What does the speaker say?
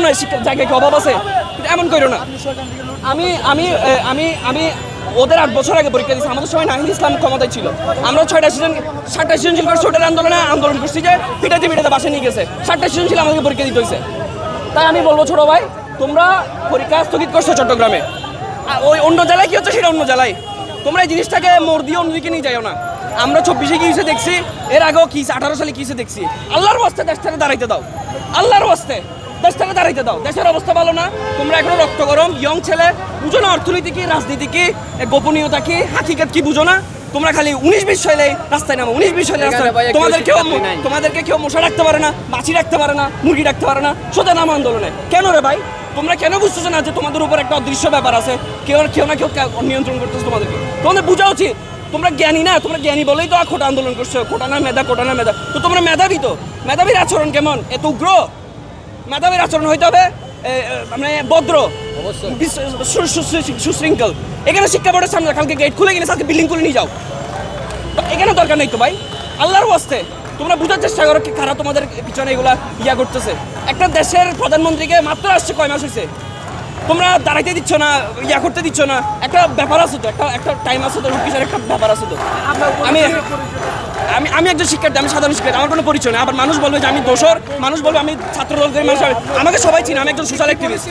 নয়, শিক্ষার জায়গায় কি অভাব আছে? কিন্তু এমন করো না। আমি আমি আমি আমি ওদের 8 বছর আগে পরীক্ষা দিয়েছি, আমাদের সময় নাহিদ ইসলাম ক্ষমতায় ছিল। আমরা 7টা সৃজনশীল করছি, ওটার আন্দোলন করছি যে পিটাতে বাসে নিয়ে গেছে। 7টা সৃজনশীল আমাদেরকে পরীক্ষা দিতে হয়েছে। তাই আমি বলবো ছোট ভাই, তোমরা পরীক্ষা স্থগিত করছো চট্টগ্রামে, ওই অন্য জেলায় কি হচ্ছে সেটা অন্য জেলায়। তোমরা এই জিনিসটাকে মোড় দিয়ে অন্যদিকে নিয়ে যাও না। আমরা 24-এ কি হয়েছে দেখছি, এর আগেও কি 18 সালে কি হয়েছে দেখছি। আল্লাহর ওয়াস্তে দেশটাকে দাঁড়াইতে দাও, আল্লাহর ওয়াস্তে দেশটাকে দাঁড়াইতে দাও। দেশের অবস্থা ভালো না, তোমরা এখনো রক্ত গরম ইয়ং ছেলে, বুঝো না অর্থনীতি কি, রাজনীতি কি, গোপনীয়তা কি, হাকিকাত কি বুঝো না। তোমরা খালি 19-20 সালে রাস্তায় নামো, 19-20 সালে রাস্তায়। তোমাদেরকে কেউ মশা রাখতে পারে না, মাছি রাখতে পারে না, মুরগি রাখতে পারে না, সোজা নাম আন্দোলনে। কেন রে ভাই? তোমরা কেন বুঝতেছো না যে তোমাদের উপর একটা অদৃশ্য ব্যাপার আছে, কেউ না কেউ নিয়ন্ত্রণ করতেছে তোমাদেরকে। তোমাদের বোঝা উচিত তোমরা জ্ঞানী না, তোমরা জ্ঞানী বলেই তো খোটা আন্দোলন করছো, খোটা না মেধা। তো তোমরা মেধাবী, তো মেধাবীর আচরণ কেমন? এত উগ্র? মেধাবীর আচরণ হইতে হবে মানে ভদ্র, সুশৃঙ্খল। এখানে শিক্ষা বোর্ডের সামনে কালকে গেট খুলে গেলে আজকে বিল্ডিং খুলে নিয়ে যাও, এখানে দরকার নেই তো ভাই। আল্লাহর ওয়াস্তে তোমরা বুঝার চেষ্টা করো কি কারা তোমাদের পিছনে এগুলা করতেছে। একটা দেশের প্রধানমন্ত্রীকে মাত্র আসছে কয় মাস হয়েছে, তোমরা দাঁড়াইতে দিচ্ছ না, করতে দিচ্ছ না। একটা ব্যাপার আছে তো, একটা টাইম আছে তো, কিসের একটা ব্যাপার আছে তো। আমি আমি একজন শিক্ষার্থী, আমি সাধারণ শিক্ষার্থী, আমার কোনো পরিচয় নেই। আবার মানুষ বলবে যে আমি দোসর, মানুষ বলবে আমি ছাত্র দল করি, মানুষ আমাকে সবাই চিনে, আমি একজন সোশ্যাল অ্যাক্টিভিস্ট।